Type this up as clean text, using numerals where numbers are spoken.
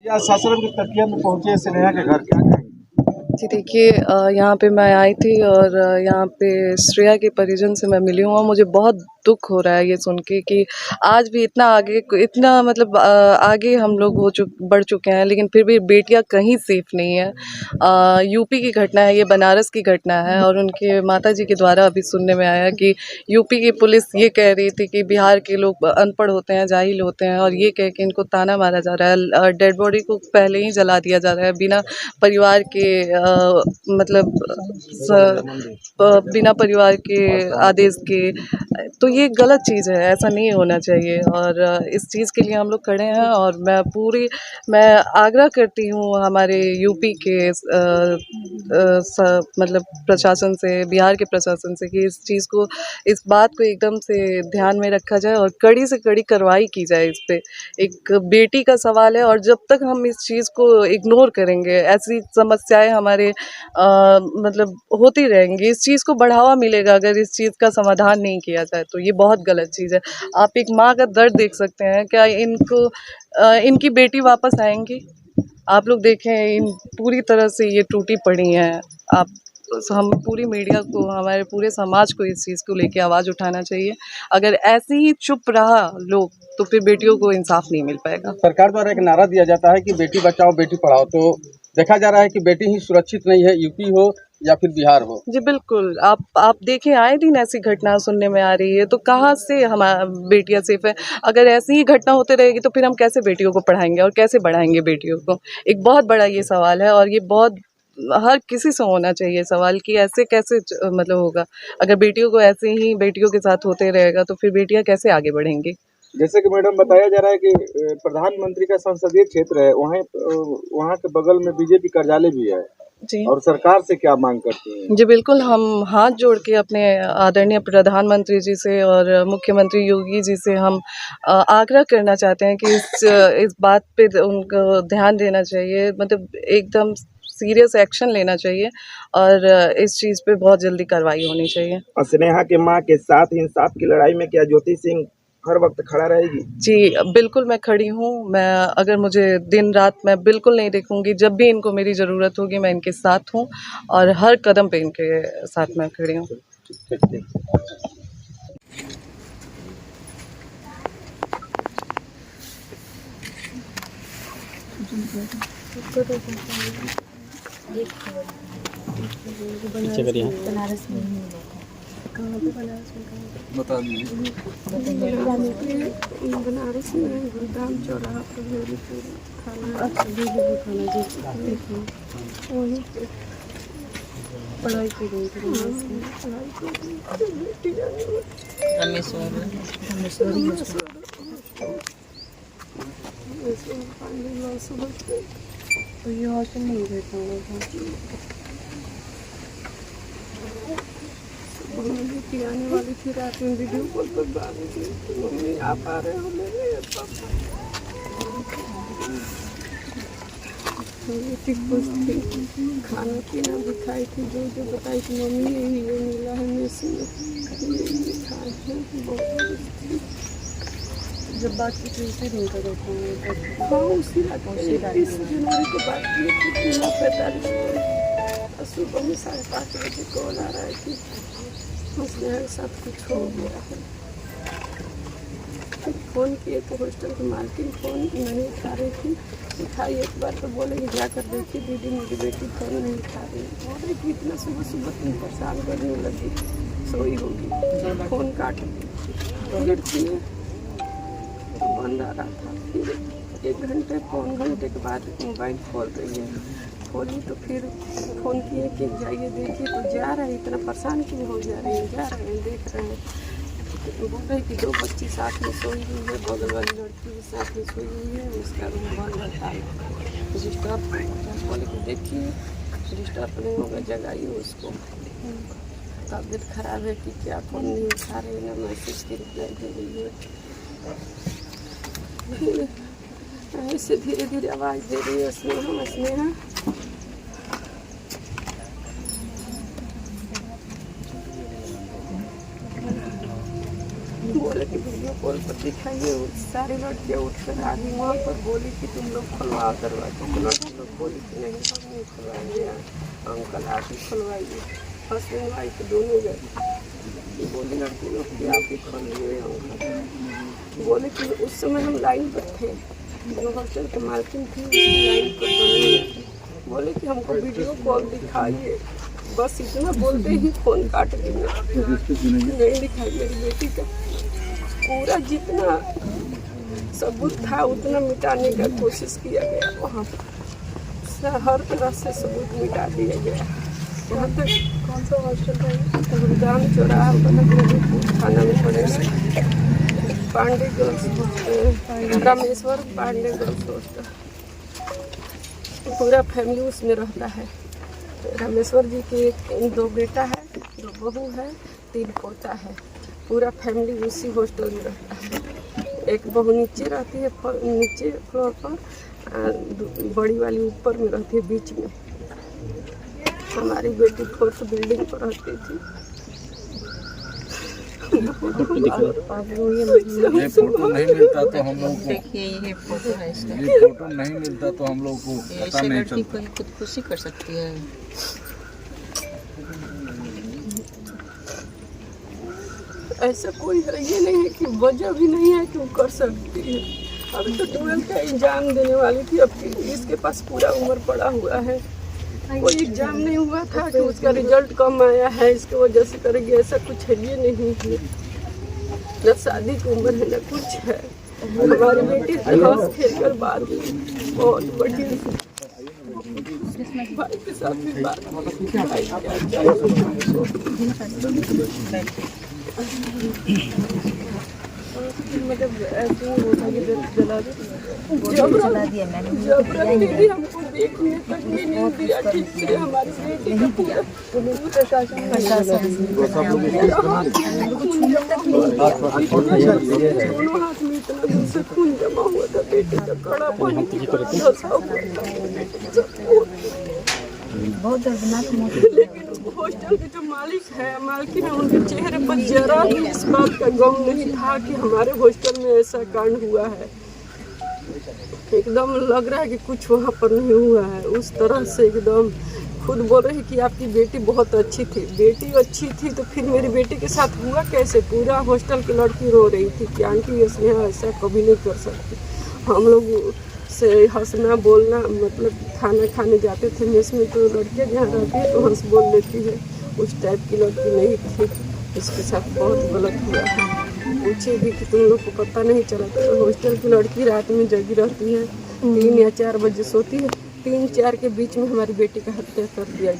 या सासाराम की तकिया में पहुंचे स्नेहा के घर, क्या कहेंगे? जी देखिए, यहाँ पे मैं आई थी और यहाँ पे श्रेया के परिजन से मैं मिली हूँ और मुझे बहुत दुख हो रहा है ये सुन के कि आज भी इतना मतलब आगे हम लोग बढ़ चुके हैं, लेकिन फिर भी बेटियाँ कहीं सेफ नहीं है। यूपी की घटना है, ये बनारस की घटना है और उनके माताजी के द्वारा अभी सुनने में आया कि यूपी की पुलिस ये कह रही थी कि बिहार के लोग अनपढ़ होते हैं, जाहिल होते हैं और ये कह के इनको ताना मारा जा रहा है। डेड बॉडी को पहले ही जला दिया जा रहा है बिना परिवार के मतलब बिना परिवार के आदेश के। तो ये गलत चीज़ है, ऐसा नहीं होना चाहिए और इस चीज़ के लिए हम लोग खड़े हैं और मैं आग्रह करती हूँ हमारे यूपी के मतलब प्रशासन से, बिहार के प्रशासन से कि इस बात को एकदम से ध्यान में रखा जाए और कड़ी से कड़ी कार्रवाई की जाए इस पे। एक बेटी का सवाल है और जब तक हम इस चीज़ को इग्नोर करेंगे, ऐसी समस्याएं हमारे मतलब होती रहेंगी। इस चीज़ को बढ़ावा मिलेगा अगर इस चीज़ का समाधान नहीं किया जाए, तो ये बहुत गलत चीज़ है। आप एक माँ का दर्द देख सकते हैं, क्या इनकी बेटी वापस आएंगी? आप लोग देखें, इन पूरी तरह से ये टूटी पड़ी हैं। आप हम पूरी मीडिया को, हमारे पूरे समाज को इस चीज़ को लेके आवाज़ उठाना चाहिए। अगर ऐसे ही चुप रहा लोग तो फिर बेटियों को इंसाफ नहीं मिल पाएगा। सरकार द्वारा एक नारा दिया जाता है कि बेटी बचाओ बेटी पढ़ाओ, तो देखा जा रहा है कि बेटी ही सुरक्षित नहीं है, यूपी हो या फिर बिहार हो। जी बिल्कुल, आप देखें, आए दिन ऐसी घटना सुनने में आ रही है, तो कहाँ से बेटियाँ सेफ है? अगर ऐसी ही घटना होते रहेगी तो फिर हम कैसे बेटियों को पढ़ाएंगे और कैसे बढ़ाएंगे बेटियों को? एक बहुत बड़ा ये सवाल है और ये बहुत हर किसी से होना चाहिए सवाल कि ऐसे कैसे मतलब होगा? अगर बेटियों को ऐसे ही बेटियों के साथ होते रहेगा तो फिर बेटियाँ कैसे आगे बढ़ेंगी? जैसे कि मैडम बताया जा रहा है कि प्रधानमंत्री का संसदीय क्षेत्र है, वहाँ के बगल में बीजेपी कार्यालय भी है जी। और सरकार से क्या मांग करती हैं? जी बिल्कुल, हम हाथ जोड़ के अपने आदरणीय प्रधानमंत्री जी से और मुख्यमंत्री योगी जी से हम आग्रह करना चाहते हैं कि इस बात पे उनको ध्यान देना चाहिए, मतलब एकदम सीरियस एक्शन लेना चाहिए और इस चीज़ पे बहुत जल्दी कार्रवाई होनी चाहिए। स्नेहा के मां के साथ इंसाफ की लड़ाई में क्या ज्योति सिंह हर वक्त खड़ा रहेगी? जी, बिल्कुल मैं खड़ी हूँ। अगर मुझे दिन-रात मैं बिल्कुल नहीं देखूँगी, जब भी इनको मेरी ज़रूरत होगी मैं इनके साथ हूँ और हर कदम पे इनके साथ मैं खड़ी हूँ। पीछे करिए। बनारस में कहाँ पे बनारस में? बता दीजिए। बनारस में गुरुग्राम चौराहा पर भेलीपुर थाना। अच्छा, भेलीपुर थाना जी। वहीं पे पढ़ाई की गई थी। तो ये हॉस्टल नहीं रहता होगा। मम्मी आने वाली थी, रात में वीडियो कॉल पर बात की, मम्मी आप आ रहे हो मेरे पापा। ठीक खुश थी, खाना पीना भी खाई थी, जो बताई थी मम्मी ये मिला है मेस में, ये खाए थे, बहुत खुश थी। जब बात की थी उसी दिन का रहता हूँ। हाँ, उसी रात 30 जनवरी को बात की थी, 9:45 को। सुबह में 5:30 बजे कॉल आ रहा है कि मेरे साथ कुछ हो गया है। फ़ोन किए तो हॉस्टल की मालकिन फ़ोन नहीं उठा रही थी, उठाई एक बार तो बोले कि जाकर देखिए दीदी मेरी बेटी फ़ोन नहीं उठा रही। बोल रही कि इतना सुबह तुम परेशान करने लगी, सोई होगी, फ़ोन काट दी। फिर थी बंद आ रहा था, फिर 1 पौन घंटे के बाद मोबाइल खोल रही है। खोली तो फिर फ़ोन किए कि जाइए देखिए, तो जा रहे हैं, इतना परेशान क्यों हो जा रहे हैं, जा रहे हैं देख रहे हैं। बोल रहे कि 2 बच्ची साथ में सोई हुई है, बगल वाली लड़की भी साथ में सोई हुई है, उसका रूम बंद रहता है, डिस्टर्ब बोले कि देखिए डिस्टर्ब नहीं होगा, जगाइए उसको, तबीयत खराब है कि क्या, फ़ोन नहीं उठा रहे ना मैसेज की रिप्लाई दे रही है। ऐसे धीरे धीरे आवाज़ दे रही है स्नेहा। बोले कि वीडियो कॉल पर दिखाइए सारी लड़कियाँ उठ कर आ गई वहाँ पर, बोली कि तुम लोग खुलवाओ दरवाजा। तो लड़के लोग बोली कि नहीं हम नहीं खुलवाएंगे, अंकल आप ही खुलवाइए। हस्बैंड वाइफ दोनों गए। बोली लड़की लोग कि आप ही खोलिए अंकल। बोले कि उस समय हम लाइन पर थे, जो हॉस्टल के मालकिन थी लाइन पर बनी थी। बोले कि हमको वीडियो कॉल दिखाइए। बस इतना बोलते ही फोन काट के नहीं दिखाई। मेरी बेटी का पूरा जितना सबूत था उतना मिटाने का कोशिश किया गया। वहाँ पर हर तरह से सबूत मिटा दिया गया। यहाँ तक कौन सा हॉस्टल है, गुरुग्राम चौराहा पर थाना में पड़ेगा, Pandey girls, Rameshwar Pandey girls hostel. पूरा फैमिली उसमें रहता है। रामेश्वर जी के 2 बेटा है, 2 बहू है, 3 पोता है। पूरा फैमिली उसी हॉस्टल में रहता है। एक बहू नीचे रहती है, नीचे फ्लोर पर, बड़ी वाली ऊपर में रहती है बीच में। हमारी बेटी 4th बिल्डिंग पर रहती थी। ये फोटो नहीं मिलता तो हम लोग को, देखिए ये फोटो है इसका। ये फोटो नहीं मिलता तो हम लोग को पता ऐसे नहीं लड़की चलता। कोई खुदकुशी कर सकती है? ऐसा कोई है ये नहीं है कि वजह भी नहीं है कि वो कर सकती है। अभी तो 12th का एग्जाम देने वाली थी, अब इसके पास पूरा उम्र पड़ा हुआ है। कोई एग्जाम नहीं हुआ था कि उसका रिजल्ट कम आया है इसकी वजह से करेगी, ऐसा कुछ है ये नहीं है। न शादी की उम्र है न कुछ है। हमारी बेटी हंस खेल कर बात बहुत बढ़िया भाई के साथ भी बात भाई मतलब ऐसे होता कि जला जबरन दीदी हमको देखने तक भी नहीं दिया ठीक से। हमारी बेटी का पूरा पुलिस प्रशासन दोनों हाथ में इतना दूर से खून जमा हुआ था। बेटी का कड़ा पानी धंसा हुआ था। बहुत दर्दनाक मौत। लेकिन हॉस्टल के जो मालिक है, मालकिन है, उनके चेहरे पर जरा भी इस बात का गम नहीं था कि हमारे हॉस्टल में ऐसा कांड हुआ है। एकदम लग रहा है कि कुछ वहाँ पर नहीं हुआ है। उस तरह से एकदम खुद बोल रहे हैं कि आपकी बेटी बहुत अच्छी थी। बेटी अच्छी थी तो फिर मेरी बेटी के साथ हुआ कैसे? पूरा हॉस्टल की लड़की रो रही थी कि आंटी इसने ऐसा कभी नहीं कर सकती। हम लोग से हंसना बोलना, मतलब खाना खाने जाते थे मेस में तो लड़कियाँ जहाँ रहती है तो हंस बोल लेती है, उस टाइप की लड़की नहीं थी। इसके साथ बहुत गलत हुआ है। पूछे भी कि तुम लोग को पता नहीं चला तो हॉस्टल की लड़की रात में जगी रहती है, 3 या 4 बजे सोती है। 3-4 के बीच में हमारी बेटी का हत्या कर दिया गया।